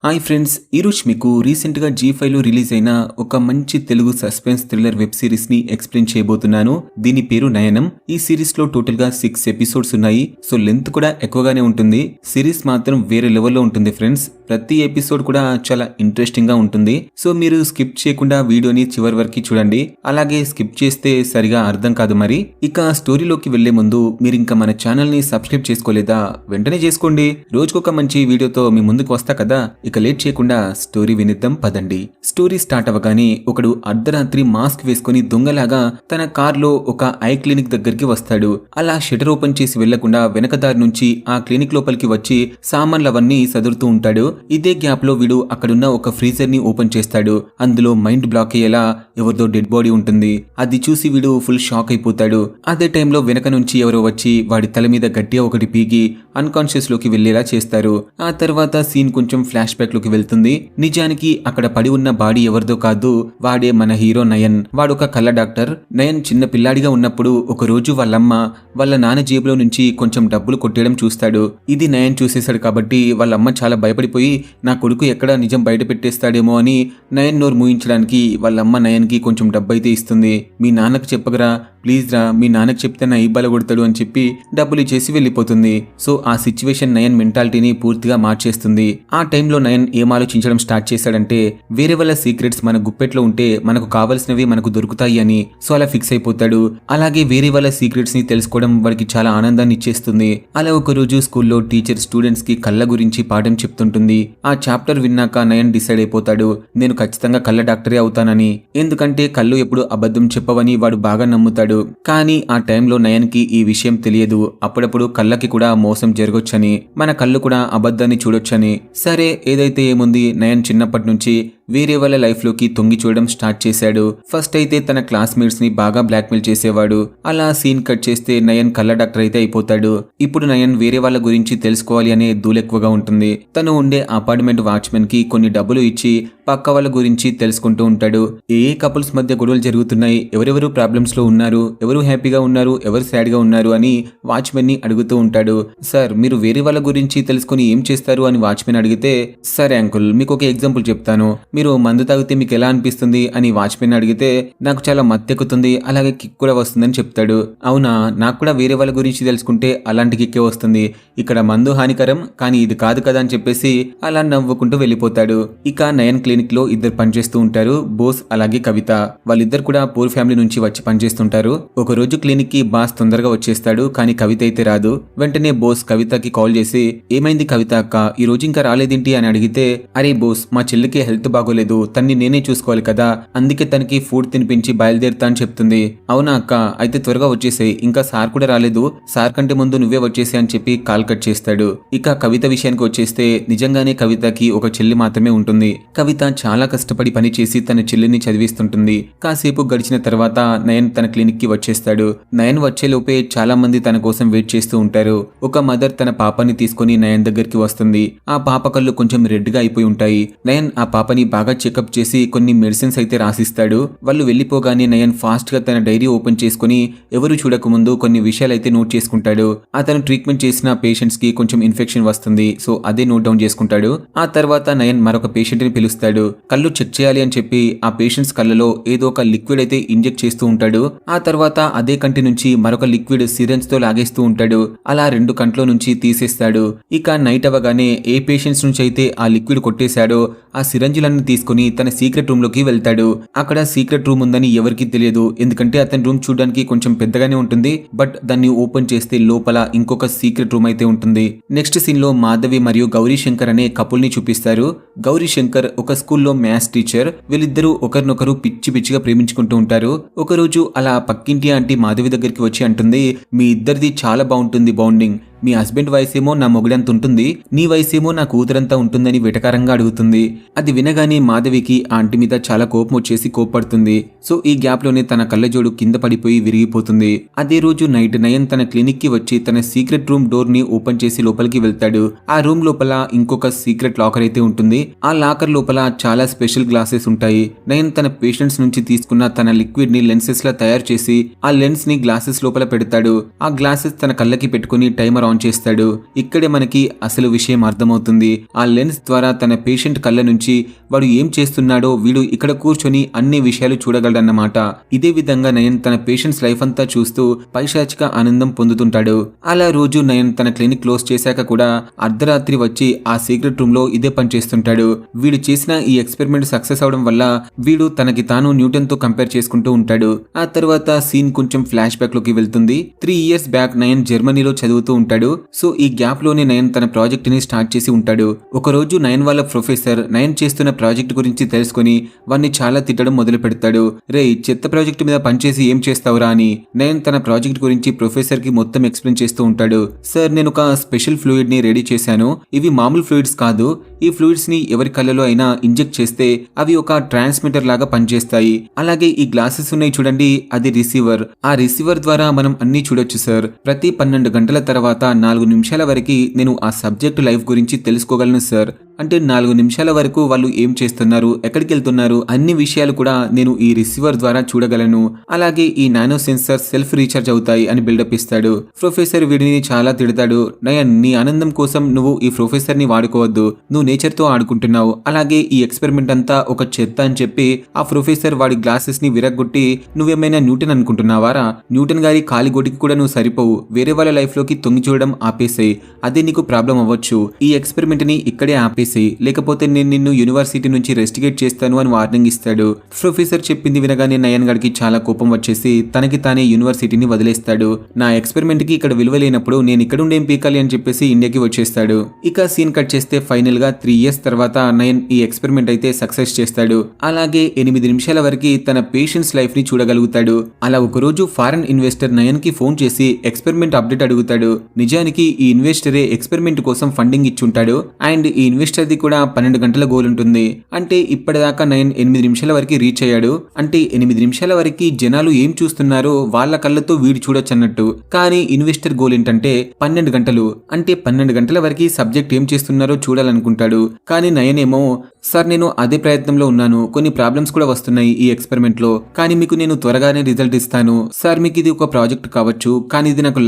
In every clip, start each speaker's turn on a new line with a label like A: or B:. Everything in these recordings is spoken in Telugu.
A: హాయ్ ఫ్రెండ్స్, ఈరోజు మీకు రీసెంట్గా జీ5లో రిలీజ్ అయిన ఒక మంచి Telugu suspense thriller web series ని ఎక్స్ప్లెయిన్ చేయబోతున్నాను. దీని పేరు నయనం. ఈ సిరీస్ లో టోటల్ గా 6 ఎపిసోడ్స్ ఉన్నాయి. సో లెంత్ కూడా ఎక్కువగానే ఉంటుంది. సిరీస్ మాత్రం వేరే లెవెల్లో ఉంటుంది ఫ్రెండ్స్. ప్రతి ఎపిసోడ్ కూడా చాలా ఇంట్రెస్టింగ్ గా ఉంటుంది. సో మీరు స్కిప్ చేయకుండా వీడియోని చివరి వరకు చూడండి. అలాగే స్కిప్ చేస్తే సరిగా అర్థం కాదు. మరి ఇక స్టోరీలోకి వెళ్లే ముందు మీరు ఇంకా మన ఛానల్ ని సబ్స్క్రైబ్ చేసుకోలేదా? వెంటనే చేసుకోండి. రోజుకొక మంచి వీడియోతో మీ ముందుకు వస్తా కదా. ఇక లేట్ చేయకుండా స్టోరీ వినిద్దాం పదండి. స్టోరీ స్టార్ట్ అవ్వగానే ఒకడు అర్ధరాత్రి మాస్క్ వేసుకుని దొంగలాగా తన కార్లో ఒక ఐ క్లినిక్ దగ్గరికి వస్తాడు. అలా షటర్ ఓపెన్ చేసి వెళ్లకుండా వెనకదారి నుంచి ఆ క్లినిక్ లోపలికి వచ్చి సామాన్లవన్నీ సదురుతూ ఉంటాడు. ఇదే గ్యాప్ లో వీడు అక్కడున్న ఒక ఫ్రీజర్ ని ఓపెన్ చేస్తాడు. అందులో మైండ్ బ్లాక్ అయ్యేలా ఎవరిదో డెడ్ బాడీ ఉంటుంది. అది చూసి వీడు ఫుల్ షాక్ అయిపోతాడు. అదే టైంలో వెనక నుంచి ఎవరో వచ్చి వాడి తల మీద గట్టిగా ఒకటి పీకి అన్కాన్షియస్ లోకి వెళ్లేలా చేస్తారు. ఆ తర్వాత సీన్ కొంచెం ఫ్లాష్ బ్యాక్ లోకి వెళ్తుంది. నిజానికి అక్కడ పడి ఉన్న బాడీ ఎవరిదో కాదు, వాడే మన హీరో నయన్. వాడొక కళ్ళ డాక్టర్. నయన్ చిన్న పిల్లాడిగా ఉన్నప్పుడు ఒక రోజు వాళ్ళమ్మ వాళ్ళ నాన్న జేబులో నుంచి కొంచెం డబ్బులు కొట్టేయడం చూస్తాడు. ఇది నయన్ చూసేశాడు కాబట్టి వాళ్ళమ్మ చాలా భయపడిపోయి నా కొడుకు ఎక్కడ నిజం బయట పెట్టేస్తాడేమో అని నయన్ నోరు మూయించడానికి వాళ్ళమ్మ నయన్ కి కొంచెం డబ్బు అయితే ఇస్తుంది. మీ నాన్నకు చెప్పగరా ప్లీజ్ రా, మీ నాన్నకు చెప్తే నా ఇబ్బంది కొడతాడు అని చెప్పి డబ్బులు ఇచ్చేసి వెళ్ళిపోతుంది. సో ఆ సిచ్యువేషన్ నయన్ మెంటాలిటీని పూర్తిగా మార్చేస్తుంది. ఆ టైంలో నయన్ ఏం ఆలోచించడం స్టార్ట్ చేశాడంటే వేరే వాళ్ళ సీక్రెట్స్ మన గుప్పెట్లో ఉంటే మనకు కావాల్సినవి మనకు దొరుకుతాయి అని. సో అలా ఫిక్స్ అయిపోతాడు. అలాగే వేరే వాళ్ళ సీక్రెట్స్ ని తెలుసుకోవడం వాడికి చాలా ఆనందాన్ని ఇచ్చేస్తుంది. అలా ఒక రోజు స్కూల్లో టీచర్ స్టూడెంట్స్ కి కళ్ళ గురించి పాఠం చెప్తుంటుంది. ఆ చాప్టర్ విన్నాక నయన్ డిసైడ్ అయిపోతాడు, నేను ఖచ్చితంగా కళ్ళ డాక్టరే అవుతానని. ఎందుకంటే కళ్ళు ఎప్పుడు అబద్ధం చెప్పవని వాడు బాగా నమ్ముతాడు. కానీ ఆ టైంలో నయన్ కి ఈ విషయం తెలియదు. అప్పుడప్పుడు కళ్ళకి కూడా మోసం జరగొచ్చని, మన కళ్ళు కూడా అబద్ధాన్ని చూడొచ్చని. సరే ఏదైతే ఏముంది, నయన్ చిన్నప్పటి నుంచి వేరే వాళ్ళ లైఫ్ లోకి తొంగి చూడడం స్టార్ట్ చేశాడు. ఫస్ట్ అయితే తన క్లాస్మేట్స్ ని బాగా బ్లాక్మెయిల్ చేసేవాడు. అలా సీన్ కట్ చేస్తే నయన్ కళ్ళ డాక్టర్ అయితే అయిపోతాడు. ఇప్పుడు నయన్ వేరే వాళ్ళ గురించి తెలుసుకోవాలి అనే దూలెక్కువగా ఉంటుంది. తను ఉండే అపార్ట్మెంట్ వాచ్మెన్ కి కొన్ని డబ్బులు ఇచ్చి పక్క వాళ్ళ గురించి తెలుసుకుంటూ ఉంటాడు. ఏ కపుల్స్ మధ్య గొడవలు జరుగుతున్నాయి, ఎవరెవరు ప్రాబ్లమ్స్ లో ఉన్నారు, ఎవరు హ్యాపీగా ఉన్నారు, ఎవరు సాడ్ గా ఉన్నారు అని వాచ్మెన్ ని అడుగుతూ ఉంటాడు. సార్ మీరు వేరే వాళ్ళ గురించి తెలుసుకుని ఏం చేస్తారు అని వాచ్మెన్ అడిగితే, సరే అంకుల్ మీకు ఒక ఎగ్జాంపుల్ చెప్తాను, మీరు మందు తాగితే మీకు ఎలా అనిపిస్తుంది అని వాచ్మెన్ అడిగితే, నాకు చాలా మత్తెక్కుతుంది, అలాగే కిక్ కూడా వస్తుందని చెప్తాడు. అవునా, నాకు కూడా వేరే వాళ్ళ గురించి తెలుసుకుంటే అలాంటి కిక్కే వస్తుంది. ఇక్కడ మందు హానికరం కానీ ఇది కాదు కదా అని చెప్పేసి అలా నవ్వుకుంటూ వెళ్ళిపోతాడు. ఇక నయన్ క్లినిక్ లో ఇద్దరు పనిచేస్తూ ఉంటారు, బోస్ అలాగే కవిత. వాళ్ళిద్దరు కూడా పూర్ ఫ్యామిలీ నుంచి వచ్చి పనిచేస్తుంటారు. ఒక రోజు క్లినిక్ కి బాస్ తొందరగా వచ్చేస్తాడు, కానీ కవిత అయితే రాదు. వెంటనే బోస్ కవితకి కాల్ చేసి, ఏమైంది కవిత అక్క, ఈ రోజు ఇంకా రాలేదేంటి అని అడిగితే, అరే బోస్ మా చెల్లికి హెల్త్ బాగోలేదు, తన్ని నేనే చూసుకోవాలి కదా, అందుకే తనకి ఫుడ్ తినిపించి బయలుదేరుతా అని చెప్తుంది. అవునా అక్క, అయితే త్వరగా వచ్చేసాయి, ఇంకా సార్ కూడా రాలేదు, సార్ కంటే ముందు నువ్వే వచ్చేసాయి అని చెప్పి కాల్ కట్ చేస్తాడు. ఇక కవిత విషయానికి వచ్చేస్తే నిజంగానే కవితకి ఒక చెల్లి మాత్రమే ఉంటుంది. కవిత చాలా కష్టపడి పని చేసి తన చెల్లిని చదివిస్తుంటుంది. కాసేపు గడిచిన తర్వాత నయన్ తన క్లినిక్ కి వచ్చేస్తాడు. నయన్ వచ్చేలోపే చాలా మంది తన కోసం వెయిట్ చేస్తూ ఉంటారు. ఒక మదర్ తన పాపని తీసుకుని నయన్ దగ్గరికి వస్తుంది. ఆ పాప కళ్ళు కొంచెం రెడ్ గా అయిపోయి ఉంటాయి. నయన్ ఆ పాపని బాగా చెకప్ చేసి కొన్ని మెడిసిన్స్ అయితే రాసిస్తాడు. వాళ్ళు వెళ్లిపోగానే నయన్ ఫాస్ట్ గా తన డైరీ ఓపెన్ చేసుకుని ఎవరు చూడక ముందు కొన్ని విషయాలు అయితే నోట్ చేసుకుంటాడు. అతను ట్రీట్మెంట్ చేసిన పేషెంట్స్ కి కొంచెం ఇన్ఫెక్షన్ వస్తుంది, సో అదే నోట్ డౌన్ చేసుకుంటాడు. ఆ తర్వాత నయన్ మరొక పేషెంట్ ని పిలుస్తాడు. కళ్ళు చెక్ చేయాలి అని చెప్పి ఆ పేషెంట్స్ కళ్ళలో ఏదో ఒక లిక్విడ్ అయితే ఇంజెక్ట్ చేస్తూ ఉంటాడు. ఆ తర్వాత అదే కంటి నుంచి మరొక లిక్విడ్ సిరెంజ్ తో లాగేస్తూ ఉంటాడు. అలా 2 కంట్లో నుంచి తీసేస్తాడు. ఇక నైట్ అవ్వగానే ఏ పేషెంట్స్ నుంచి అయితే ఆ లిక్విడ్ కొట్టేశాడో ఆ సిరంజిలన్నీ తీసుకుని తన సీక్రెట్ రూమ్ లోకి వెళ్తాడు. అక్కడ సీక్రెట్ రూమ్ ఉందని ఎవరికి తెలియదు, ఎందుకంటే అతని రూమ్ చూడడానికి కొంచెం పెద్దగానే ఉంటుంది. బట్ దాన్ని ఓపెన్ చేస్తే లోపల ఇంకొక సీక్రెట్ రూమ్ అయితే ఉంటుంది. నెక్స్ట్ సీన్ లో మాధవి మరియు గౌరీ శంకర్ అనే కపుల్ ని చూపిస్తారు. గౌరీ శంకర్ ఒక స్కూల్లో మ్యాథ్స్ టీచర్. వీళ్ళిద్దరూ ఒకరినొకరు పిచ్చి పిచ్చిగా ప్రేమించుకుంటూ ఉంటారు. ఒక రోజు అలా పక్కింటి ఆంటీ మాధవి దగ్గరికి వచ్చి అంటుంది, మీ ఇద్దరిది చాలా బాగుంటుంది బాండింగ్, మీ హస్బెండ్ వయసేమో నా మొగుడంత ఉంటుంది, నీ వయసేమో నా కూతురంతా ఉంటుందని వెటకారంగా అడుగుతుంది. అది వినగానే మాధవికి ఆ ఆంటీ మీద చాలా కోపం వచ్చేసి కోప్పడుతుంది. సో ఈ గ్యాప్ లోనే తన కళ్ళజోడు కింద పడిపోయి విరిగిపోతుంది. అదే రోజు నైట్ నయన్ తన క్లినిక్ కి వచ్చి తన సీక్రెట్ రూమ్ డోర్ ని ఓపెన్ చేసి లోపలికి వెళ్తాడు. ఆ రూమ్ లోపల ఇంకొక సీక్రెట్ లాకర్ అయితే ఉంటుంది. ఆ లాకర్ లోపల చాలా స్పెషల్ గ్లాసెస్ ఉంటాయి. నయన్ తన పేషెంట్స్ నుంచి తీసుకున్న తన లిక్విడ్ ని లెన్సెస్ లా తయారు చేసి ఆ లెన్స్ ని గ్లాసెస్ లోపల పెడతాడు. ఆ గ్లాసెస్ తన కళ్ళకి పెట్టుకుని టైమర్ ఆన్ చేస్తాడు. ఇక్కడే మనకి అసలు విషయం అర్థమవుతుంది. ఆ లెన్స్ ద్వారా తన పేషెంట్ కళ్ళ నుంచి వాడు ఏం చేస్తున్నాడో వీడు ఇక్కడ కూర్చొని అన్ని విషయాలు చూడగలడన్నమాట. ఇదే విధంగా నయన్ తన పేషెంట్స్ లైఫ్ అంతా చూస్తూ పైశాచిక ఆనందం పొందుతుంటాడు. అలా రోజు నయన్ తన క్లినిక్ క్లోజ్ చేశాక కూడా అర్ధరాత్రి వచ్చి ఆ సీక్రెట్ రూమ్ లో ఇదే పని చేస్తుంటాడు. వీడు చేసిన ఈ ఎక్స్పెరిమెంట్ సక్సెస్ అవడం వల్ల వీడు తనకి తాను న్యూటన్ తో కంపేర్ చేసుకుంటూ ఉంటాడు. ఆ తర్వాత సీన్ కొంచెం ఫ్లాష్ బ్యాక్ లోకి వెళ్తుంది. 3 years బ్యాక్ నయన్ జర్మనీలో చదువుతూ ఉంటాడు. సో ఈ గ్యాప్ లోనే నయన్ తన ప్రాజెక్ట్ ని స్టార్ట్ చేసి ఉంటాడు. ఒక రోజు నయన్ వాళ్ళ ప్రొఫెసర్ నయన్ చేస్తున్న ప్రాజెక్ట్ గురించి తెలుసుకుని వాడిని చాలా తిట్టడం మొదలు పెడతాడు. రే చెత్త ప్రాజెక్ట్ మీద పనిచేసి ఏం చేస్తావురా అని నయన్ తన ప్రాజెక్ట్ గురించి ప్రొఫెసర్ కి మొత్తం ఎక్స్ప్లెయిన్ చేస్తూ ఉంటాడు. సార్ నేను ఒక స్పెషల్ ఫ్లూయిడ్ ని రెడీ చేశాను. ఇవి మామూలు ఫ్లూయిడ్స్ కాదు. ఈ ఫ్లూయిడ్స్ ని ఎవరి కళ్ళలో అయినా ఇంజెక్ట్ చేస్తే అవి ఒక ట్రాన్స్మిటర్ లాగా పనిచేస్తాయి. అలాగే ఈ గ్లాసెస్ ఉన్నాయి చూడండి, అది రిసీవర్. ఆ రిసీవర్ ద్వారా మనం అన్ని చూడొచ్చు సార్. ప్రతి 12 గంటల తర్వాత 4 నిమిషాల వరకు నేను ఆ సబ్జెక్ట్ లైఫ్ గురించి తెలుసుకోగలను సార్. అంటే 4 నిమిషాల వరకు వాళ్ళు ఏం చేస్తున్నారు, ఎక్కడికి వెళ్తున్నారు, అన్ని విషయాలు కూడా నేను ఈ రిసీవర్ ద్వారా చూడగలను. అలాగే ఈ నానో సెన్సార్ సెల్ఫ్ రీఛార్జ్ అవుతాయి అని బిల్డప్ ఇస్తాడు. ప్రొఫెసర్ వీడిని చాలా తిడతాడు. నయన్ నీ ఆనందం కోసం నువ్వు ఈ ప్రొఫెసర్ ని వాడుకోవద్దు. నువ్వు నేచర్ తో ఆడుకుంటున్నావు. అలాగే ఈ ఎక్స్పెరిమెంట్ అంతా ఒక చెత్త అని చెప్పి ఆ ప్రొఫెసర్ వాడి గ్లాసెస్ ని విరగ్గొట్టి నువ్వేమైనా న్యూటన్ అనుకుంటున్నావారా? న్యూటన్ గారి కాలిగోటికి కూడా నువ్వు సరిపోవు. వేరే వాళ్ళ లైఫ్ లోకి తొంగి చూడడం ఆపేసాయి. అదే నీకు ప్రాబ్లం అవ్వచ్చు. ఈ ఎక్స్పెరిమెంట్ ని ఇక్కడే ఆపేసి, లేకపోతే నేను నిన్ను యూనివర్సిటీ నుంచి రెస్టిగేట్ చేస్తాను అని వార్నింగ్ ఇస్తాడు. ప్రొఫెసర్ చెప్పింది వినగానే నయన్ గడికి చాలా కోపం వచ్చేసి తనకి తానే యూనివర్సిటీని వదిలేస్తాడు. నా ఎక్స్పెరిమెంట్ కి ఇక్కడ విలువ లేనప్పుడు నేను ఇక్కడ ఉండేం పీకాలి అని చెప్పేసి ఇండియాకి వచ్చేస్తాడు. ఇక సీన్ కట్ చేస్తే ఫైనల్ గా 3 years తర్వాత నయన్ ఈ ఎక్స్పెరిమెంట్ అయితే సక్సెస్ చేస్తాడు. అలాగే 8 నిమిషాల వరకు తన పేషెంట్స్ లైఫ్ ని చూడగలుగుతాడు. అలా ఒకరోజు ఫారెన్ ఇన్వెస్టర్ నయన్ కి ఫోన్ చేసి ఎక్స్పెరిమెంట్ అప్డేట్ అడుగుతాడు. నిజానికి ఈ ఇన్వెస్టరే ఎక్స్పెరిమెంట్ కోసం ఫండింగ్ ఇచ్చుంటాడు. అండ్ ఈ ఇన్వెస్టర్ ది కూడా 12 గంటల గోల్ ఉంటుంది. అంటే ఇప్పటిదాకా నయన్ 8 నిమిషాల వరకు రీచ్ అయ్యాడు. అంటే 8 నిమిషాల వరకు జనాలు ఏం చూస్తున్నారో వాళ్ళ కళ్ళతో వీడు చూడొచ్చు అన్నట్టు. కానీ ఇన్వెస్టర్ గోల్ ఏంటంటే 12 గంటలు. అంటే 12 గంటల వరకు సబ్జెక్ట్ ఏం చేస్తున్నారో చూడాలనుకుంటాడు. కానీ నయన్ ఏమో సార్ నేను అదే ప్రయత్నంలో ఉన్నాను, కొన్ని ప్రాబ్లమ్స్ కూడా వస్తున్నాయి ఈ ఎక్స్పెరిమెంట్ లో, కానీ మీకు నేను త్వరగానే రిజల్ట్ ఇస్తాను సార్. మీకు ఇది ఒక ప్రాజెక్ట్ కావచ్చు, కానీ ఇది నాకు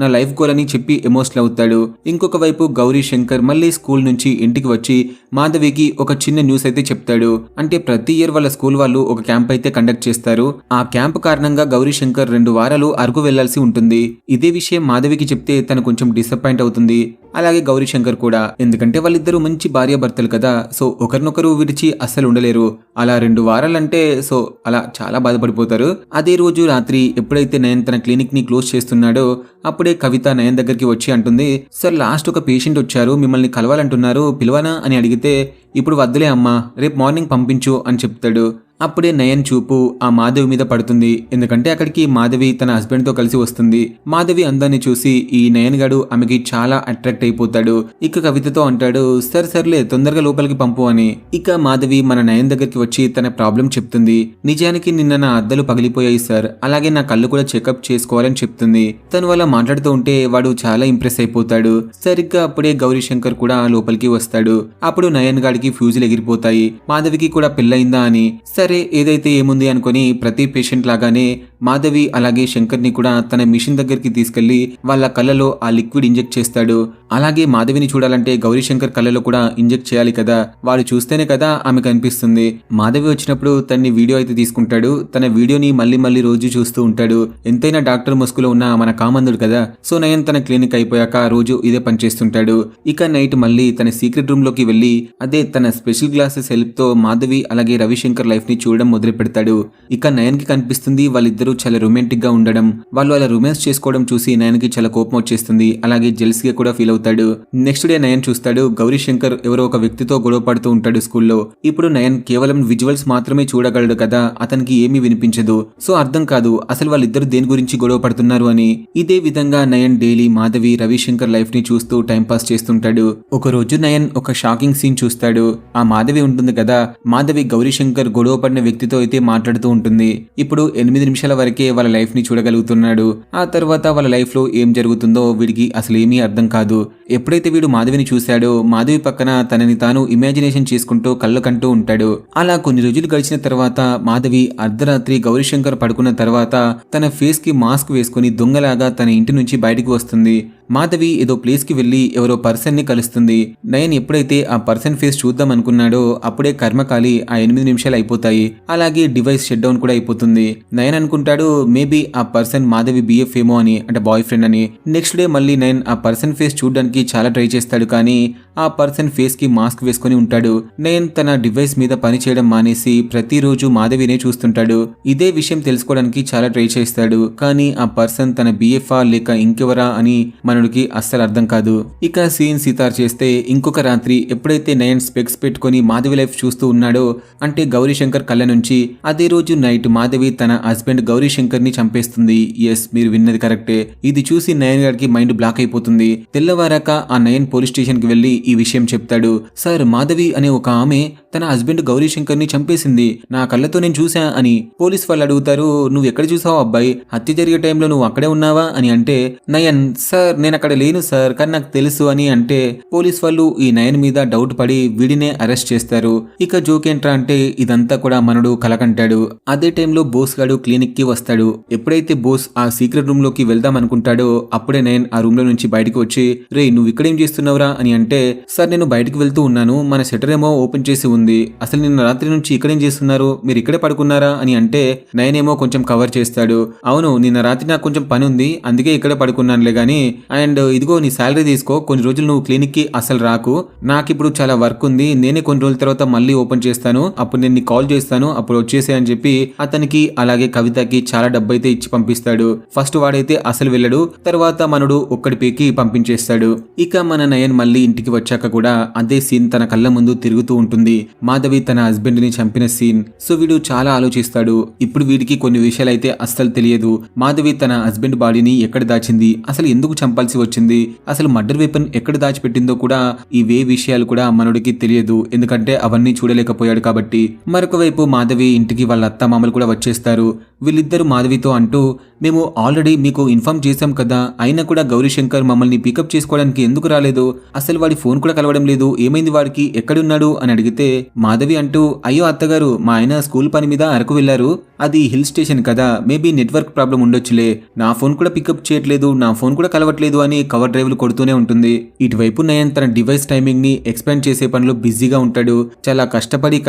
A: నా లైఫ్ గోల్ అని చెప్పి ఎమోషనల్ అవుతాడు. ఇంకొక వైపు గౌరీ శంకర్ మళ్ళీ స్కూల్ నుంచి ఇంటికి వచ్చి మాధవికి ఒక చిన్న న్యూస్ అయితే చెప్తాడు. అంటే ప్రతి ఇయర్ వాళ్ళ స్కూల్ వాళ్ళు ఒక క్యాంప్ అయితే కండక్ట్ చేస్తారు. ఆ క్యాంప్ కారణంగా గౌరీ శంకర్ 2 వారాలు అరకు వెళ్లాల్సి ఉంటుంది. ఇదే విషయం మాధవికి చెప్తే తను కొంచెం డిసప్పాయింట్ అవుతుంది. అలాగే గౌరీ శంకర్ కూడా, ఎందుకంటే వాళ్ళిద్దరూ మంచి భార్యాభర్తలు కదా. సో ఒకరినొకరు విడిచి అస్సలు ఉండలేరు. అలా 2 వారాలంటే సో అలా చాలా బాధపడిపోతారు. అదే రోజు రాత్రి ఎప్పుడైతే నయన్ తన క్లినిక్ ని క్లోజ్ చేస్తున్నాడో అప్పుడే కవిత నయన్ దగ్గరికి వచ్చి అంటుంది, సార్ లాస్ట్ ఒక పేషెంట్ వచ్చారు, మిమ్మల్ని కలవాలంటున్నారు, పిలవనా అని అడిగితే ఇప్పుడు వద్దులే అమ్మా, రేపు మార్నింగ్ పంపించు అని చెప్తాడు. అప్పుడే నయన్ చూపు ఆ మాధవి మీద పడుతుంది. ఎందుకంటే అక్కడికి మాధవి తన హస్బెండ్ తో కలిసి వస్తుంది. మాధవి అందాన్ని చూసి ఈ నయన్ గడు ఆమెకి చాలా అట్రాక్ట్ అయిపోతాడు. ఇక కవితతో అంటాడు, సర్లే తొందరగా లోపలికి పంపు అని. ఇక మాధవి మన నయన్ దగ్గరికి వచ్చి తన ప్రాబ్లం చెప్తుంది. నిజానికి నిన్న నా అద్దలు పగిలిపోయాయి సార్, అలాగే నా కళ్ళు కూడా చెకప్ చేసుకోవాలని చెప్తుంది. తను అలా మాట్లాడుతూ ఉంటే వాడు చాలా ఇంప్రెస్ అయిపోతాడు. సరిగ్గా అప్పుడే గౌరీ శంకర్ కూడా లోపలికి వస్తాడు. అప్పుడు నయన్ గాడికి ఫ్యూజులు ఎగిరిపోతాయి. మాధవికి కూడా పెళ్ళయిందా అని. సరే ఏదైతే ఏముంది అనుకుని ప్రతి పేషెంట్ లాగానే మాధవి అలాగే శంకర్ ని కూడా తన మిషన్ దగ్గరికి తీసుకెళ్లి వాళ్ళ కళ్ళలో ఆ లిక్విడ్ ఇంజెక్ట్ చేస్తాడు. అలాగే మాధవిని చూడాలంటే గౌరీ శంకర్ కళ్ళలో కూడా ఇంజెక్ట్ చేయాలి కదా, వాడు చూస్తేనే కదా ఆమె కనిపిస్తుంది. మాధవి వచ్చినప్పుడు తన్ని వీడియో అయితే తీసుకుంటాడు. తన వీడియోని మళ్ళీ రోజు చూస్తూ ఉంటాడు. ఎంతైనా డాక్టర్ ముసుగులో ఉన్న మన కామందుడు కదా. సో నయన్ తన క్లినిక్ అయిపోయాక రోజు ఇదే పని చేస్తుంటాడు. ఇక నైట్ మళ్ళీ తన సీక్రెట్ రూమ్ లోకి వెళ్లి అదే తన స్పెషల్ గ్లాసెస్ హెల్ప్ తో మాధవి అలాగే రవిశంకర్ లైఫ్ ని చూడడం మొదలు పెడతాడు. ఇక నయన్ కి కనిపిస్తుంది వాళ్ళిద్దరూ చాలా రొమాంటిక్ గా ఉండడం. వాళ్ళు అలా రొమాన్స్ చేసుకోవడం చూసి నయన్ కి చాలా కోపం వచ్చేస్తుంది. అలాగే జెల్స్ గా కూడా ఫీల్ అవుతాడు. నెక్స్ట్ డే నయన్ చూస్తాడు గౌరీ శంకర్ ఎవరో ఒక వ్యక్తితో గొడవ పడుతూ ఉంటాడు స్కూల్లో. ఇప్పుడు నయన్ కేవలం విజువల్స్ మాత్రమే చూడగలడు కదా, అతనికి ఏమీ వినిపించదు. సో అర్థం కాదు అసలు వాళ్ళిద్దరు దేని గురించి గొడవ పడుతున్నారు అని. ఇదే విధంగా నయన్ డైలీ మాధవి రవిశంకర్ లైఫ్ ని చూస్తూ టైం పాస్ చేస్తుంటాడు. ఒక రోజు నయన్ ఒక షాకింగ్ సీన్ చూస్తాడు. ఆ మాధవి ఉంటుంది కదా, మాధవి గౌరీ శంకర్ గొడవ పడిన వ్యక్తితో అయితే మాట్లాడుతూ ఉంటుంది. ఇప్పుడు 8 నిమిషాల వరకే వాళ్ళ లైఫ్ ని చూడగలుగుతున్నాడు. ఆ తర్వాత వాళ్ళ లైఫ్ లో ఏం జరుగుతుందో వీడికి అసలు ఏమీ అర్థం కాదు. ఎప్పుడైతే వీడు మాధవిని చూశాడో మాధవి పక్కన తనని తాను ఇమాజినేషన్ చేసుకుంటూ కళ్ళు కంటూ ఉంటాడు. అలా కొన్ని రోజులు గడిచిన తర్వాత మాధవి అర్ధరాత్రి గౌరీశంకర్ పడుకున్న తర్వాత తన ఫేస్ కి మాస్క్ వేసుకుని దొంగలాగా తన ఇంటి నుంచి బయటకు వస్తుంది. మాధవి ఏదో ప్లేస్ కి వెళ్లి ఎవరో పర్సన్ ని కలుస్తుంది. నయన్ ఎప్పుడైతే ఆ పర్సన్ ఫేస్ చూద్దాం అనుకున్నాడో అప్పుడే కర్మకాలి ఆ 8 నిమిషాలు అయిపోతాయి. అలాగే డివైస్ షట్ డౌన్ కూడా అయిపోతుంది. నయన్ అనుకుంటాడు మేబీ ఆ పర్సన్ మాధవి బిఎఫ్ ఏమో అని, అంటే బాయ్ ఫ్రెండ్ అని. నెక్స్ట్ డే మళ్ళీ నయన్ ఆ పర్సన్ ఫేస్ చూడడానికి చాలా ట్రై చేస్తాడు, కానీ ఆ పర్సన్ ఫేస్ కి మాస్క్ వేసుకొని ఉంటాడు. నయన్ తన డివైస్ మీద పని చేయడం మానేసి ప్రతిరోజు మాధవినే చూస్తుంటాడు. ఇదే విషయం తెలుసుకోవడానికి చాలా ట్రై చేస్తాడు, కానీ ఆ పర్సన్ తన బిఎఫ్ఆ లేక ఇంకెవరా అని మనడికి అస్సలు అర్థం కాదు. ఇక సీన్ సితార్ చేస్తే ఇంకొక రాత్రి ఎప్పుడైతే నయన్ స్పెక్స్ పెట్టుకొని మాధవి లైఫ్ చూస్తూ ఉన్నాడో, అంటే గౌరీశంకర్ కళ్ళ నుంచి, అదే రోజు నైట్ మాధవి తన హస్బెండ్ గౌరీశంకర్ ని చంపేస్తుంది. ఎస్, మీరు విన్నది కరెక్టే. ఇది చూసి నయన్ గారికి మైండ్ బ్లాక్ అయిపోతుంది. తెల్లవారాక ఆ నయన్ పోలీస్ స్టేషన్ కి వెళ్లి ఈ విషయం చెప్తాడు. సార్, మాధవి అనే ఒక ఆమె తన హస్బెండ్ గౌరీశంకర్ ని చంపేసింది, నా కళ్ళతో నేను చూసా అని. పోలీస్ వాళ్ళు అడుగుతారు, నువ్వు ఎక్కడ చూసావు అబ్బాయి, హత్య జరిగే టైంలో నువ్వు అక్కడే ఉన్నావా అని అంటే నయన్, సార్ నేను అక్కడ లేను సార్, కానీ నాకు తెలుసు అని అంటే పోలీస్ వాళ్ళు ఈ నయన్ మీద డౌట్ పడి వీడినే అరెస్ట్ చేస్తారు. ఇక జోక్ ఏంట్రా అంటే ఇదంతా కూడా మనడు కలకంటాడు. అదే టైంలో బోస్ గాడు క్లినిక్ కి వస్తాడు. ఎప్పుడైతే బోస్ ఆ సీక్రెట్ రూమ్ లోకి వెళ్దాం అనుకుంటాడో అప్పుడే నయన్ ఆ రూమ్ లో నుంచి బయటకు వచ్చి, రే నువ్వు ఇక్కడేం చేస్తున్నావురా అని అంటే, సార్ నేను బయటకు వెళ్తూ ఉన్నాను, మన షట్టర్ ఏమో ఓపెన్ చేసి ఉంది, అసలు నిన్న రాత్రి నుంచి ఇక్కడేం చేస్తున్నారు, మీరు ఇక్కడే పడుకున్నారా అని అంటే నయన్ ఏమో కొంచెం కవర్ చేస్తాడు. అవును, నిన్న రాత్రి నాకు కొంచెం పని ఉంది, అందుకే ఇక్కడే పడుకున్నానులే గానీ, అండ్ ఇదిగో నీ శాలరీ తీసుకో, కొన్ని రోజులు నువ్వు క్లినిక్ కి అసలు రాకు, నాకు ఇప్పుడు చాలా వర్క్ ఉంది, నేనే కొన్ని రోజుల తర్వాత మళ్ళీ ఓపెన్ చేస్తాను, అప్పుడు నేను కాల్ చేస్తాను, అప్పుడు వచ్చేసే అని చెప్పి అతనికి అలాగే కవితకి చాలా డబ్బు అయితే ఇచ్చి పంపిస్తాడు. ఫస్ట్ వాడైతే అసలు వెళ్ళడు, తర్వాత మనడు ఒక్కడి పీకి పంపించేస్తాడు. ఇక మన నయన్ మళ్ళీ ఇంటికి వచ్చాక కూడా అదే సీన్ తన కళ్ళ ముందు తిరుగుతూ ఉంటుంది. మాధవి తన హస్బెండ్ ని చంపిన సీన్. సో వీడు చాలా ఆలోచిస్తాడు. ఇప్పుడు వీడికి కొన్ని విషయాలు అయితే అస్సలు తెలియదు. మాధవి తన హస్బెండ్ బాడీని ఎక్కడ దాచింది, అసలు ఎందుకు చంపాల్సి వచ్చింది, అసలు మర్డర్ వెపన్ ఎక్కడ దాచిపెట్టిందో కూడా ఇవే విషయాలు కూడా మనడికి తెలియదు, ఎందుకంటే అవన్నీ చూడలేకపోయాడు కాబట్టి. మరొక వైపు మాధవి ఇంటికి వాళ్ళ అత్త మామలు కూడా వచ్చేస్తారు. వీళ్ళిద్దరు మాధవితో అంటూ, మేము ఆల్రెడీ మీకు ఇన్ఫార్మ్ చేశాం కదా, అయినా కూడా గౌరీశంకర్ మమ్మల్ని పికప్ చేసుకోవడానికి ఎందుకు రాలేదు, అసలు వాడి ఫోన్ కూడా కలవడం లేదు, ఏమైంది వాడికి, ఎక్కడున్నాడు అని అడిగితే మాధవి అంటూ, అయ్యో అత్తగారు, మా ఆయన స్కూల్ పని మీద అరకు వెళ్లారు, అది హిల్ స్టేషన్ కదా, మేబీ నెట్వర్క్ ప్రాబ్లం ఉండొచ్చులే, నా ఫోన్ కూడా పికప్ చేయట్లేదు, నా ఫోన్ కూడా కలవట్లేదు అని కవర్ డ్రైవ్లు కొడుతూనే ఉంటుంది. ఇటువైపు నయన్ తన డివైస్ టైమింగ్ ని ఎక్స్పాండ్ చేసే పనిలో బిజీగా ఉంటాడు. చాలా కష్టపడి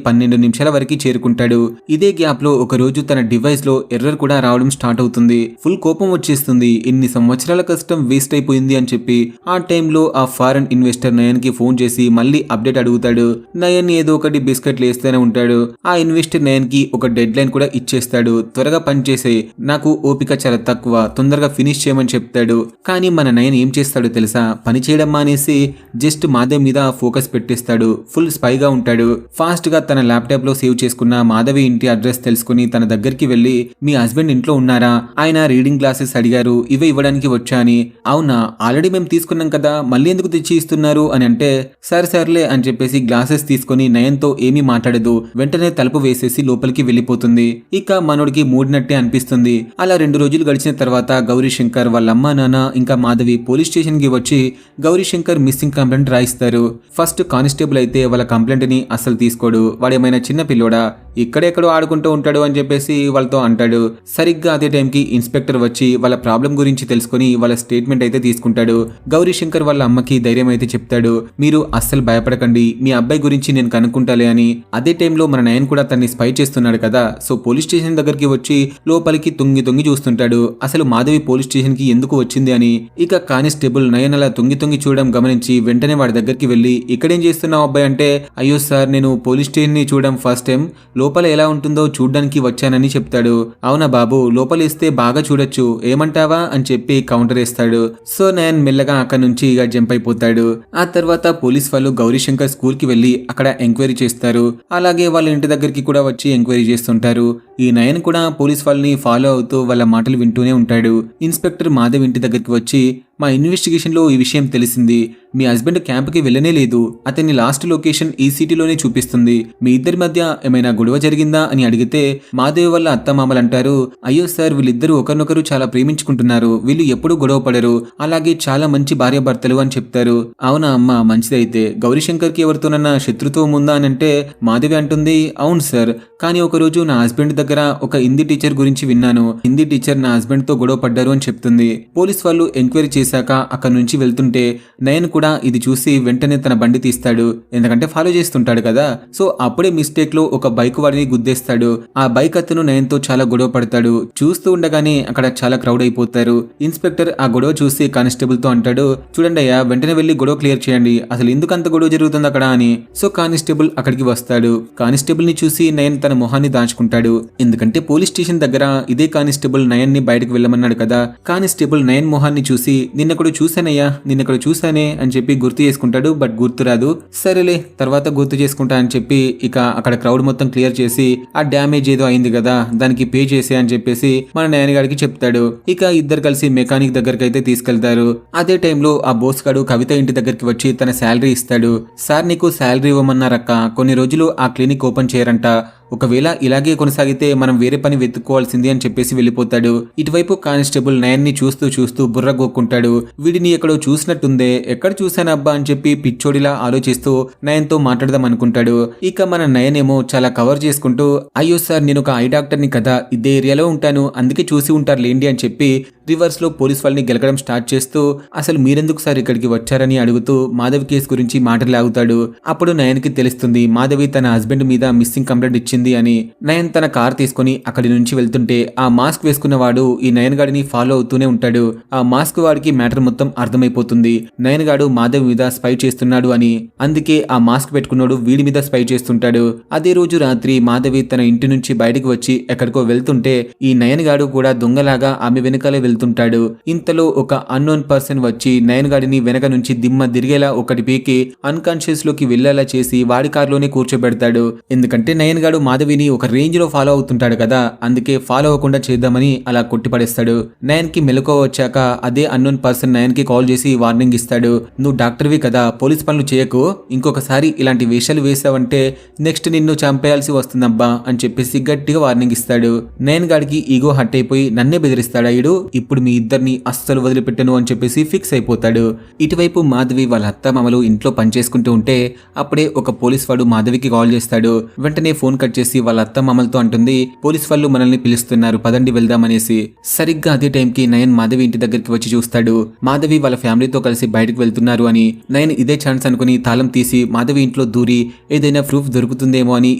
A: 12 నిమిషాల వరకు చేరుకుంటాడు. ఇదే గ్యాప్ లో ఒక రోజు తన డివైస్ లో ఎర్రర్ కూడా రావడం స్టార్ట్ అవుతుంది. ఫుల్ కోపం వచ్చేస్తుంది, ఇన్ని సంవత్సరాల కష్టం వేస్ట్ అయిపోయింది అని చెప్పి. ఆ టైంలో ఆ ఫారెన్ ఇన్వెస్టర్ నయన్ కి ఫోన్ చేసి మళ్ళీ అప్డేట్ అడుగుతాడు. నయన్ ఏదో ఒకటి బిస్కెట్లు వేస్తూనే ఉంటాడు. ఆ ఇన్వెస్టర్ నయన్ కి ఒక డెడ్ లైన్ కూడా ఇచ్చేస్తాడు, త్వరగా పని చేసే, నాకు ఓపిక చాలా తక్కువ, తొందరగా ఫినిష్ చేయమని చెప్తాడు. కానీ మన నయన్ ఏం చేస్తాడో తెలుసా, పని చేయడం మానేసి జస్ట్ మాధవి మీద ఫోకస్ పెట్టేస్తాడు. ఫుల్ స్పైగా ఉంటాడు. ఫాస్ట్ గా తన ల్యాప్టాప్ లో సేవ్ చేసుకున్న మాధవి ఇంటి అడ్రస్ తెలుసుకుని తన దగ్గరికి వెళ్లి, మీ హస్బెండ్ ఇంట్లో ఉన్నారా, ఆయన రీడింగ్ గ్లాసెస్ అడిగారు, ఇవే ఇవ్వడానికి వచ్చా అని. అవునా, ఆల్రెడీ మేము తీసుకున్నాం కదా, మళ్ళీ ఎందుకు తెచ్చి ఇస్తున్నారు అని అంటే, సర్లే అని చెప్పేసి గ్లాసెస్ తీసుకుని నయన్తో ఏమీ మాట్లాడదు, వెంటనే తలుపు వేసేసి లోపలికి వెళ్లిపోతుంది. ఇక మనోడికి మూడినట్టే అనిపిస్తుంది. అలా 2 రోజులు గడిచిన తర్వాత గౌరీశంకర్ వాళ్ళ అమ్మా నాన్న ఇంకా మాధవి పోలీస్ స్టేషన్ కి వచ్చి గౌరీశంకర్ మిస్సింగ్ కంప్లైంట్ రాయిస్తారు. ఫస్ట్ కానిస్టేబుల్ అయితే వాళ్ళ కంప్లైంట్ ని అస్సలు తీసుకోడు, వాడేమైనా చిన్న పిల్లోడా, ఇక్కడెక్కడో ఆడుకుంటూ ఉంటాడు అని చెప్పేసి వాళ్ళతో అంటాడు. సరిగ్గా అదే టైంకి ఇన్స్పెక్టర్ వచ్చి వాళ్ళ ప్రాబ్లం గురించి తెలుసుకుని వాళ్ళ స్టేట్మెంట్ అయితే తీసుకుంటాడు. గౌరీశంకర్ వాళ్ళ అమ్మకి ధైర్యం అయితే చెప్తాడు, మీరు అస్సలు భయపడకండి, మీ అబ్బాయి గురించి నేను కనుక్కుంటాలే అని. అదే టైంలో మన నయన్ కూడా తన్ని స్పై చేస్తున్నాడు కదా, సో పోలీస్ స్టేషన్ దగ్గరికి వచ్చి లోపలికి తొంగి చూస్తుంటాడు, అసలు మాధవి పోలీస్ స్టేషన్ కి ఎందుకు వచ్చింది అని. ఇక కానిస్టేబుల్ నయన్ అలా తొంగి చూడడం గమనించి వెంటనే వాడి దగ్గరికి వెళ్లి, ఇక్కడేం చేస్తున్నావు అబ్బాయి అంటే, అయ్యో సార్, నేను పోలీస్ స్టేషన్ ని చూడడం ఫస్ట్ టైం, లోపల ఎలా ఉంటుందో చూడ్డానికి వచ్చానని చెప్తాడు. అవునా బాబు, లోపలిస్తే బాగా చూడొచ్చు, ఏమంటావా అని చెప్పి కౌంటర్ వేస్తాడు. సో నయన్ మెల్లగా అక్కడి నుంచి ఇక జంప్ అయిపోతాడు. ఆ తర్వాత పోలీస్ వాళ్ళు గౌరీశంకర్ స్కూల్ కి వెళ్లి అక్కడ ఎంక్వైరీ చేస్తారు. అలాగే వాళ్ళ ఇంటి దగ్గరికి కూడా వచ్చి ఎంక్వైరీ చేస్తుంటారు. ఈ నయన్ కూడా పోలీస్ వాళ్ళని ఫాలో అవుతూ వాళ్ళ మాటలు వింటూనే ఉంటాడు. ఇన్స్పెక్టర్ మాధవ్ ఇంటి దగ్గరికి వచ్చి, మా ఇన్వెస్టిగేషన్ లో ఈ విషయం తెలిసింది, మీ హస్బెండ్ క్యాంప్కి వెళ్ళనే లేదు, అతని లాస్ట్ లొకేషన్ ఈ సిటీలోనే చూపిస్తుంది, మీ ఇద్దరి మధ్య ఏమైనా గొడవ జరిగిందా అని అడిగితే మాధవి వల్ల అత్తమామలు అంటారు, అయ్యో సార్, వీళ్ళిద్దరూ ఒకరినొకరు చాలా ప్రేమించుకుంటున్నారు, వీళ్ళు ఎప్పుడూ గొడవ పడరు, అలాగే చాలా మంచి భార్యాభర్తలు అని చెప్తారు. అవునా అమ్మ, మంచిదైతే. గౌరీశంకర్ కి ఎవరితోనన్నా శత్రుత్వం ఉందా అని అంటే మాధవి అంటుంది, అవును సార్, కానీ ఒకరోజు నా హస్బెండ్ దగ్గర ఒక హిందీ టీచర్ గురించి విన్నాను, హిందీ టీచర్ నా హస్బెండ్ తో గొడవ పడ్డారు అని చెప్తుంది. పోలీస్ వాళ్ళు ఎంక్వైరీ చేసి చేశాక అక్కడి నుంచి వెళ్తుంటే నయన్ కూడా ఇది చూసి వెంటనే తన బండి తీస్తాడు, ఎందుకంటే ఫాలో చేస్తుంటాడు కదా. సో అప్పుడే మిస్టేక్ లో ఒక బైక్ వాడిని గుద్దేస్తాడు. ఆ బైక్ అతను నయన్ తో చాలా గొడవ పడతాడు. చూస్తూ ఉండగానే అక్కడ చాలా క్రౌడ్ అయిపోతారు. ఇన్స్పెక్టర్ ఆ గొడవ చూసి కానిస్టేబుల్ తో అంటాడు, చూడండి అయ్యా, వెంటనే వెళ్లి గొడవ క్లియర్ చేయండి, అసలు ఎందుకు అంత గొడవ జరుగుతుంది అక్కడ అని. సో కానిస్టేబుల్ అక్కడికి వస్తాడు. కానిస్టేబుల్ ని చూసి నయన్ తన మొహాన్ని దాచుకుంటాడు, ఎందుకంటే పోలీస్ స్టేషన్ దగ్గర ఇదే కానిస్టేబుల్ నయన్ ని బయటకు వెళ్ళమన్నాడు కదా. కానిస్టేబుల్ నయన్ మొహాన్ని చూసి నిన్నెక్కడ చూసానయ్యా, నిన్నెక్కడ చూసానే అని చెప్పి గుర్తు చేసుకుంటాడు. బట్ గుర్తు రాదు. సరేలే తర్వాత గుర్తు చేసుకుంటా అని చెప్పి ఇక అక్కడ క్రౌడ్ మొత్తం క్లియర్ చేసి ఆ డ్యామేజ్ ఏదో అయింది కదా దానికి పే చేసే అని చెప్పేసి మన నయన్ గారికి చెప్తాడు. ఇక ఇద్దరు కలిసి మెకానిక్ దగ్గరికి అయితే తీసుకెళ్తారు. అదే టైంలో ఆ బోస్ గాడు కవిత ఇంటి దగ్గరికి వచ్చి తన శాలరీ ఇస్తాడు. సార్ నీకు శాలరీ ఇవ్వమన్నారక్క, కొన్ని రోజులు ఆ క్లినిక్ ఓపెన్ చేయరంట, ఒకవేళ ఇలాగే కొనసాగితే మనం వేరే పని వెతుక్కోవాల్సింది అని చెప్పేసి వెళ్ళిపోతాడు. ఇటువైపు కానిస్టేబుల్ నయన్ ని చూస్తూ చూస్తూ బుర్ర గోక్కుంటాడు. వీడిని ఎక్కడో చూసినట్టుందే, ఎక్కడ చూసానబ్బా అని చెప్పి పిచ్చోడిలా ఆలోచిస్తూ నయన్ తో మాట్లాడదాం అనుకుంటాడు. ఇక మన నయన్ ఏమో చాలా కవర్ చేసుకుంటూ, అయ్యో సార్ నేను ఒక ఐ డాక్టర్ని కదా, ఇదే ఏరియాలో ఉంటాను, అందుకే చూసి ఉంటారు లేండి అని చెప్పి రివర్స్ లో పోలీస్ వాళ్ళని గెలకడం స్టార్ట్ చేస్తూ అసలు మీరెందుకు సార్ ఇక్కడికి వచ్చారని అడుగుతూ మాధవి కేసు గురించి మాట్లాడుతాడు. అప్పుడు నయన్ కి తెలుస్తుంది మాధవి తన హస్బెండ్ మీద మిస్సింగ్ కంప్లైంట్ ఇచ్చింది అని. నయన్ తన కార్ తీసుకుని అక్కడి నుంచి వెళ్తుంటే ఆ మాస్క్ వేసుకున్న వాడు ఈ నయన్ గాడిని ఫాలో అవుతూనే ఉంటాడు. ఆ మాస్క్ వాడికి మ్యాటర్ మొత్తం అర్థమైపోతుంది. నయన్ గాడు మాధవి మీద స్పై చేస్తున్నాడు అని, అందుకే ఆ మాస్క్ పెట్టుకున్నాడు వీడి మీద స్పై చేస్తుంటాడు. అదే రోజు రాత్రి మాధవి తన ఇంటి నుంచి బయటకు వచ్చి ఎక్కడికో వెళ్తుంటే ఈ నయన్ గాడు కూడా దొంగలాగా ఆమె వెనకాలే వెళ్తుంటాడు. ఇంతలో ఒక అన్నోన్ పర్సన్ వచ్చి నయన్ గాడిని వెనక నుంచి దిమ్మ తిరిగేలా ఒకటి పీకి అన్కాన్షియస్ లోకి వెళ్లేలా చేసి వాడి కారులోనే కూర్చోబెడతాడు. ఎందుకంటే నయన్ గాడు మాధవిని ఒక రేంజ్ లో ఫాలో అవుతుంటాడు కదా, అందుకే ఫాలో అవ్వకుండా చేద్దామని అలా కొట్టిపడేస్తాడు. నయన్ కి మెలకువ వచ్చాక అదే అన్నోన్ పర్సన్ నయన్ కి కాల్ చేసి వార్నింగ్ ఇస్తాడు, నువ్వు డాక్టర్వి కదా, పోలీస్ పనులు చేయకు, ఇంకొకసారి ఇలాంటి వేషాలు వేసావంటే నెక్స్ట్ నిన్ను చంపేయాల్సి వస్తుందబ్బా అని చెప్పేసి గట్టిగా వార్నింగ్ ఇస్తాడు. నయన్ గాడికి ఈగో హట్ అయిపోయి నన్నే బెదిరిస్తాడు అయ్యుడు, ఇప్పుడు మీ ఇద్దరిని అస్సలు వదిలిపెట్టను అని చెప్పేసి ఫిక్స్ అయిపోతాడు. ఇటువైపు మాధవి వాళ్ళ అత్త మామలు ఇంట్లో పనిచేసుకుంటూ ఉంటే అప్పుడే ఒక పోలీస్ వాడు మాధవికి కాల్ చేస్తాడు. వెంటనే ఫోన్ కట్ చేసి వాళ్ళ అత్త మామలతో అంటుంది, పోలీస్ వాళ్ళు మనల్ని పిలుస్తున్నారు, పదండి వెళ్దామనేసి. సరిగ్గా అదే టైంకి నయన్ మాధవి ఇంటి దగ్గరికి వచ్చి చూస్తాడు. మాధవి వాళ్ళ ఫ్యామిలీతో కలిసి బయటకు వెళ్తున్నారు అని. నయన్ ఇదే ఛాన్స్ అనుకుని తాళం తీసి మాధవి ఇంట్లో దూరి ఏదైనా ప్రూఫ్ దొరుకుతుందేమో అని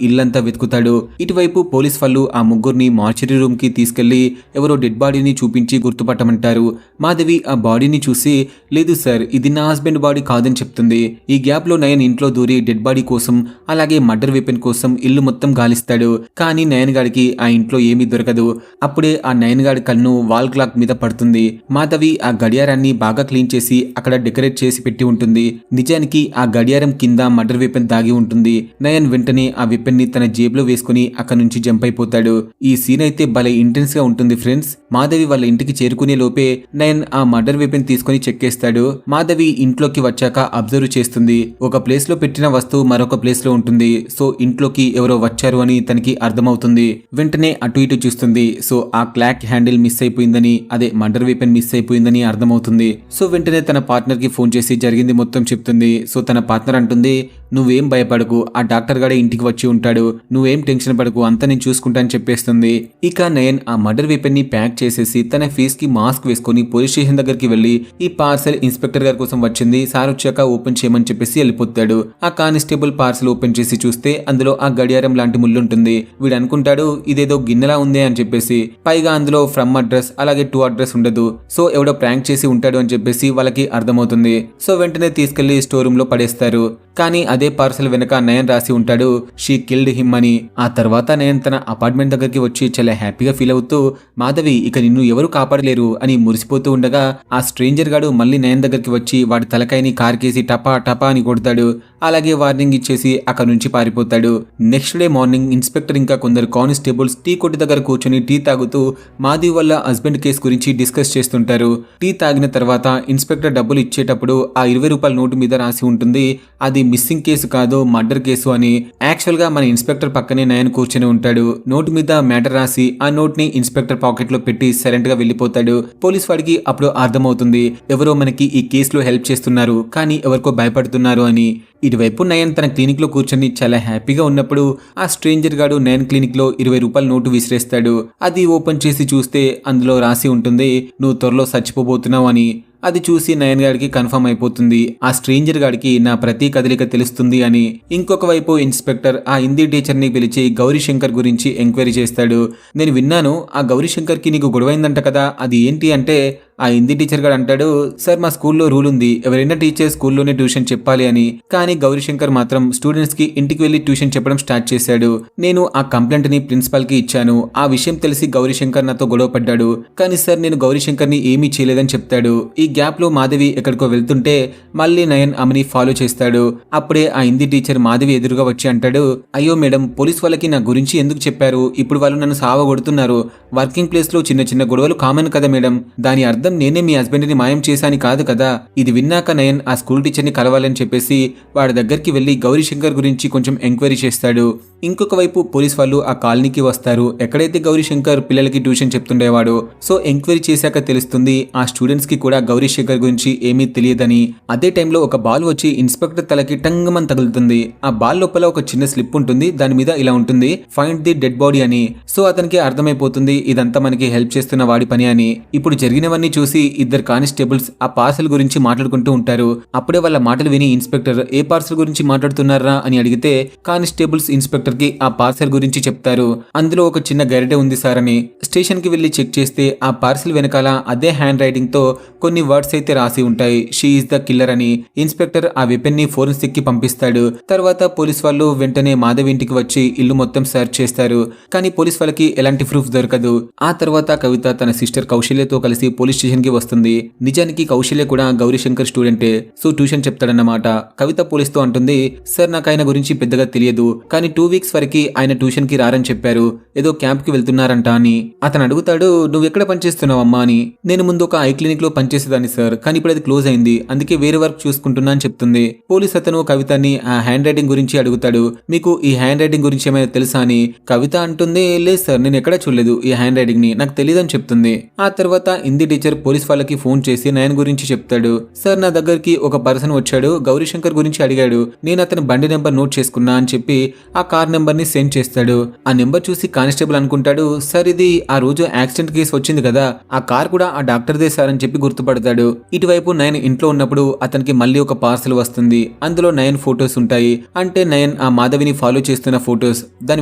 A: ఇల్లంతా వెతుకుతాడు. ఇటువైపు పోలీస్ వాళ్ళు ఆ ముగ్గురిని మార్చరీ రూమ్ కి తీసుకెళ్లి ఎవరో డెడ్ బాడీని చూపించి గుర్తుపట్టమంటారు. మాధవి ఆ బాడీని చూసి, లేదు సార్ ఇది నా హస్బెండ్ బాడీ కాదని చెప్తుంది. ఈ గ్యాప్ లో నయన్ ఇంట్లో దూరి డెడ్ బాడీ కోసం అలాగే మర్డర్ వెపన్ కోసం ఇల్లు మొత్తం గాలిస్తాడు. కానీ నయన్ గాడికి ఆ ఇంట్లో ఏమీ దొరకదు. అప్పుడే ఆ నయన్ గాడి కన్ను వాల్ క్లాక్ మీద పడుతుంది. మాధవి ఆ గడియారాన్ని బాగా క్లీన్ చేసి అక్కడ డెకరేట్ చేసి పెట్టి ఉంటుంది. నిజానికి ఆ గడియారం కింద మర్డర్ వెపన్ దాగి ఉంటుంది. నయన్ వెంటనే ఆ వెపన్ ని తన జేబులో వేసుకుని అక్కడ నుంచి జంప్ అయిపోతాడు. ఈ సీన్ అయితే భలే ఇంటెన్స్ గా ఉంటుంది ఫ్రెండ్స్. మాధవి వాళ్ళ ఇంటికి చేరుకునే లోపే నయన్ ఆ మర్డర్ వెపన్ తీసుకుని చెక్కేస్తాడు. మాధవి ఇంట్లోకి వచ్చాక అబ్జర్వ్ చేస్తుంది. ఒక ప్లేస్ లో పెట్టిన వస్తువు మరొక ప్లేస్ లో ఉంటుంది. సో ఇంట్లోకి ఎవరో వచ్చారు అని తనకి అర్థమవుతుంది. వెంటనే అటు ఇటు చూస్తుంది. సో ఆ క్లాక్ హ్యాండిల్ మిస్ అయిపోయిందని, అదే మర్డర్ వెపన్ మిస్ అయిపోయిందని అర్థమవుతుంది. సో వెంటనే తన పార్ట్నర్ కి ఫోన్ చేసి జరిగింది మొత్తం చెప్తుంది. సో తన పార్ట్నర్ అంటుంది, నువ్వేం భయపడకు, ఆ డాక్టర్ గాడే ఇంటికి వచ్చి ఉంటాడు, నువ్వేం టెన్షన్ పడకు, అంతా నేను చూసుకుంటా అని చెప్పేస్తుంది. ఇక నయన్ ఆ మర్డర్ వెపన్ ని ప్యాక్ చేసేసి తన ఫేస్ కి మాస్క్ వేసుకుని పోలీస్ స్టేషన్ దగ్గరికి వెళ్లి ఈ పార్సల్ ఇన్స్పెక్టర్ గారి కోసం వచ్చింది, సార్ వచ్చాక ఓపెన్ చేయమని చెప్పేసి వెళ్ళిపోతాడు. ఆ కానిస్టేబుల్ పార్సల్ ఓపెన్ చేసి చూస్తే అందులో ఆ గడియారం లాంటి ముళ్ళు ఉంటుంది. వీడు అనుకుంటాడు ఇదేదో గిన్నెలా ఉంది అని చెప్పేసి. పైగా అందులో ఫ్రమ్ అడ్రస్ అలాగే టు అడ్రస్ ఉండదు. సో ఎవడో ప్రాంక్ చేసి ఉంటాడు అని చెప్పేసి వాళ్ళకి అర్థమవుతుంది. సో వెంటనే తీసుకెళ్లి స్టోర్ రూమ్ లో పడేస్తారు. కానీ అదే పార్సల్ వెనక నయన్ రాసి ఉంటాడు, షీ కిల్డ్ హిమ్ అని. ఆ తర్వాత నయన్ తన అపార్ట్మెంట్ దగ్గరికి వచ్చి చాలా హ్యాపీగా ఫీల్ అవుతూ, మాధవి ఇక నిన్ను ఎవరు కాపాడలేరు అని మురిసిపోతూ ఉండగా ఆ స్ట్రేంజర్ గాడు మళ్ళీ నయన్ దగ్గరికి వచ్చి వాడి తలకాయని కార్కేసి టపా టపా అని కొడతాడు. అలాగే వార్నింగ్ ఇచ్చేసి అక్కడ నుంచి పారిపోతాడు. నెక్స్ట్ డే మార్నింగ్ ఇన్స్పెక్టర్ ఇంకా కొందరు కానిస్టేబుల్స్ టీ కొట్టు దగ్గర కూర్చొని టీ తాగుతూ మాధవి వాళ్ళ హస్బెండ్ కేసు గురించి డిస్కస్ చేస్తుంటారు. టీ తాగిన తర్వాత ఇన్స్పెక్టర్ డబ్బులు ఇచ్చేటప్పుడు ఆ 20 రూపాయల నోటు మీద రాసి ఉంటుంది, అది మిస్సింగ్ కేసు కాదు మర్డర్ కేసు అని. యాక్చువల్ గా మన ఇన్స్పెక్టర్ పక్కనే నయన్ కూర్చొని ఉంటాడు. నోటు మీద మ్యాటర్ రాసి ఆ నోట్ ని ఇన్స్పెక్టర్ పాకెట్ లో పెట్టి సైలెంట్ గా వెళ్లిపోతాడు. పోలీస్ వాడికి అప్పుడు అర్థమవుతుంది ఎవరో మనకి ఈ కేసులో హెల్ప్ చేస్తున్నారు, కానీ ఎవరికో భయపడుతున్నారు అని. ఇటువైపు నయన్ తన క్లినిక్ లో కూర్చొని చాలా హ్యాపీగా ఉన్నప్పుడు ఆ స్ట్రేంజర్ గాడు నయన్ క్లినిక్ లో 20 రూపాయల నోటు విసిరేస్తాడు. అది ఓపెన్ చేసి చూస్తే అందులో రాసి ఉంటుంది, నువ్వు త్వరలో చచ్చిపోబోతున్నావు అని. అది చూసి నయన్ గాడికి కన్ఫర్మ్ అయిపోతుంది ఆ స్ట్రేంజర్ గాడికి నా ప్రతి కదలిక తెలుస్తుంది అని. ఇంకొక వైపు ఇన్స్పెక్టర్ ఆ హిందీ టీచర్ ని పిలిచి గౌరీశంకర్ గురించి ఎంక్వైరీ చేస్తాడు. నేను విన్నాను ఆ గౌరీశంకర్ కి నీకు గొడవైందంట కదా, అది ఏంటి అంటే ఆ హిందీ టీచర్ గారు అంటాడు, సార్ మా స్కూల్లో రూల్ ఉంది ఎవరైనా టీచర్ స్కూల్లోనే ట్యూషన్ చెప్పాలి అని. కానీ గౌరీశంకర్ మాత్రం స్టూడెంట్స్ కి ఇంటికి వెళ్లి ట్యూషన్ చెప్పడం స్టార్ట్ చేశాడు. నేను ఆ కంప్లైంట్ ని ప్రిన్సిపల్ కి ఇచ్చాను. ఆ విషయం తెలిసి గౌరీశంకర్ నాతో గొడవ పడ్డాడు. కానీ సార్ నేను గౌరీశంకర్ ని ఏమీ చేయలేదని చెప్తాడు. ఈ గ్యాప్ లో మాధవి ఎక్కడికో వెళ్తుంటే మళ్ళీ నయన్ ఆమెని ఫాలో చేస్తాడు. అప్పుడే ఆ హిందీ టీచర్ మాధవి ఎదురుగా వచ్చి అంటాడు, అయ్యో మేడం పోలీస్ వాళ్ళకి నా గురించి ఎందుకు చెప్పారు, ఇప్పుడు వాళ్ళు నన్ను సావగొడుతున్నారు. వర్కింగ్ ప్లేస్ లో చిన్న చిన్న గొడవలు కామన్ కదా మేడం, దాని అర్థం నేనే మీ హస్బెండ్ ని మాయం చేశాని కాదు కదా. ఇది విన్నాక నయన్ ఆ స్కూల్ టీచర్ ని కలవాలని చెప్పేసి వాడి దగ్గరికి వెళ్లి గౌరీశంకర్ గురించి కొంచెం ఎంక్వైరీ చేస్తాడు. ఇంకొక వైపు పోలీస్ వాళ్ళు ఆ కాలనీకి వస్తారు, ఎక్కడైతే గౌరీశంకర్ పిల్లలకి ట్యూషన్ చెప్తుండేవాడు. సో ఎంక్వైరీ చేశాక తెలుస్తుంది ఆ స్టూడెంట్స్ కి కూడా గౌరీశంకర్ గురించి ఏమీ తెలియదని. అదే టైంలో ఒక బాల్ వచ్చి ఇన్స్పెక్టర్ తలకి టంగమని తగులుతుంది. ఆ బాల్ లోపల ఒక చిన్న స్లిప్ ఉంటుంది, దాని మీద ఇలా ఉంటుంది ఫైండ్ ది డెడ్ బాడీ అని. సో అతనికి అర్థమైపోతుంది ఇదంతా మనకి హెల్ప్ చేస్తున్న వాడి పని అని. ఇప్పుడు జరిగినవన్నీ చూసి ఇద్దరు కానిస్టేబుల్స్ ఆ పార్సల్ గురించి మాట్లాడుకుంటూ ఉంటారు. అప్పుడే వాళ్ళ మాటలు విని ఇన్స్పెక్టర్ ఏ పార్సల్ గురించి మాట్లాడుతున్నారా అని అడిగితే కానిస్టేబుల్స్ ఇన్స్పెక్టర్ కి ఆ పార్సల్ గురించి చెప్తారు. అందులో ఒక చిన్న గరిటె ఉంది సార్ అని. స్టేషన్ కి వెళ్లి చెక్ చేస్తే ఆ పార్సల్ వెనకాల అదే హ్యాండ్ రైటింగ్ తో కొన్ని వర్డ్స్ అయితే రాసి ఉంటాయి, షీ ఈస్ ద కిల్లర్ అని. ఇన్స్పెక్టర్ ఆ వెపన్ ని ఫోరెన్సిక్ కి పంపిస్తాడు. తర్వాత పోలీస్ వాళ్ళు వెంటనే మాధవి ఇంటికి వచ్చి ఇల్లు మొత్తం సర్చ్ చేస్తారు. కానీ పోలీస్ వాళ్ళకి ఎలాంటి ప్రూఫ్ దొరకదు. ఆ తర్వాత కవిత తన సిస్టర్ కౌశల్యతో కలిసి పోలీస్ స్టేషన్ కి వస్తుంది. నిజానికి కౌశల్య కూడా గౌరీశంకర్ స్టూడెంటే, సో ట్యూషన్ చెప్తాడన్నమాట. కవిత పోలీస్ తో అంటుంది, సార్ నాకు ఆయన గురించి పెద్దగా తెలియదు, కానీ 2 వీక్స్ వరకు ఆయన ట్యూషన్ కి రారని చెప్పారు, ఏదో క్యాంప్ కి వెళ్తున్నారంట అని. అతను అడుగుతాడు, నువ్వు ఎక్కడ పనిచేస్తున్నావు అమ్మా అని. నేను ముందు ఒక ఐ క్లినిక్ లో పనిచేసేదాన్ని సార్, కానీ ఇప్పుడు అది క్లోజ్ అయింది, అందుకే వేరే వర్క్ చూసుకుంటున్నా అని చెప్తుంది. పోలీస్ అతను కవితని ఆ హ్యాండ్ రైటింగ్ గురించి అడుగుతాడు, మీకు ఈ హ్యాండ్ రైటింగ్ గురించి ఏమైనా తెలుసా అని. కవిత అంటుంది, లేదు సార్ నేను ఎక్కడా చూడలేదు ఈ హ్యాండ్ రైటింగ్ ని, నాకు తెలియదని చెప్తుంది. ఆ తర్వాత హిందీ టీచర్ పోలీస్ వాళ్ళకి ఫోన్ చేసి నయన్ గురించి చెప్తాడు. సార్ నా దగ్గరికి ఒక పర్సన్ వచ్చాడు, గౌరీశంకర్ గురించి అడిగాడు, నేను అతని బండి నెంబర్ నోట్ చేసుకున్నా అని చెప్పి ఆ కార్ నెంబర్ ని సెండ్ చేస్తాడు. ఆ నెంబర్ చూసి కానిస్టేబుల్ అనుకుంటాడు, సార్ ఇది ఆ రోజు యాక్సిడెంట్ కేసు వచ్చింది కదా, ఆ కార్ కూడా ఆ డాక్టర్దే సార్ అని చెప్పి గుర్తుపడతాడు. ఇటువైపు నయన్ ఇంట్లో ఉన్నప్పుడు అతనికి మళ్ళీ ఒక పార్సల్ వస్తుంది. అందులో నయన్ ఫొటోస్ ఉంటాయి. అంటే నయన్ ఆ మాధవిని ఫాలో చేస్తున్న ఫొటోస్. దాని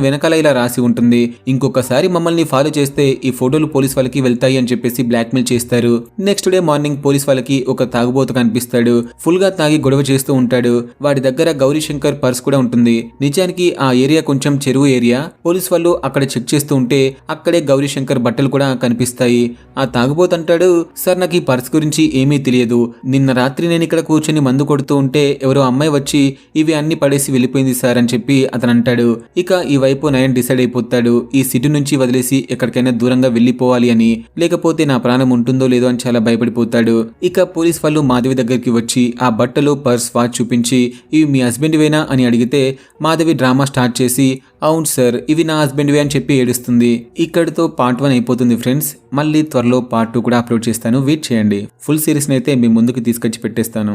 A: వెనకాల ఇలా రాసి ఉంటుంది, ఇంకొకసారి మమ్మల్ని ఫాలో చేస్తే ఈ ఫోటోలు పోలీస్ వాళ్ళకి వెళ్తాయి అని చెప్పేసి బ్లాక్మెయిల్ చేస్తారు. నెక్స్ట్ డే మార్నింగ్ పోలీస్ వాళ్ళకి ఒక తాగుబోతు కనిపిస్తాడు. ఫుల్ గా తాగి గొడవ చేస్తూ ఉంటాడు. వాడి దగ్గర గౌరీశంకర్ పర్స్ కూడా ఉంటుంది. నిజానికి ఆ ఏరియా కొంచెం చెరువు ఏరియా. పోలీస్ వాళ్ళు అక్కడ చెక్ చేస్తూ ఉంటే అక్కడే గౌరీశంకర్ బట్టలు కూడా కనిపిస్తాయి. ఆ తాగుబోతు అంటాడు, సార్ నాకు ఈ పర్స్ గురించి ఏమీ తెలియదు, నిన్న రాత్రి నేను ఇక్కడ కూర్చొని మందు కొడుతూ ఉంటే ఎవరో అమ్మాయి వచ్చి ఇవి అన్ని పడేసి వెళ్ళిపోయింది సార్ అని చెప్పి అతను అంటాడు. ఇక ఈ వైపు నయన్ డిసైడ్ అయిపోతాడు, ఈ సిటీ నుంచి వదిలేసి ఎక్కడికైనా దూరంగా వెళ్ళిపోవాలి అని, లేకపోతే నా ప్రాణం ఉంటుందో లేదో అని చాలా భయపడిపోతాడు. ఇక పోలీస్ వాళ్ళు మాధవి దగ్గరికి వచ్చి ఆ బట్టలు పర్స్ వాచ్ చూపించి ఇవి మీ హస్బెండ్ వేనా అని అడిగితే మాధవి డ్రామా స్టార్ట్ చేసి అవును సార్ ఇవి నా హస్బెండ్ వే అని చెప్పి ఏడుస్తుంది. ఇక్కడితో పార్ట్ 1 అయిపోతుంది ఫ్రెండ్స్. మళ్ళీ త్వరలో పార్ట్ 2 కూడా అప్లోడ్ చేస్తాను, వెయిట్ చేయండి. ఫుల్ సిరీస్ అయితే మీ ముందుకు తీసుకొచ్చి పెట్టేస్తాను.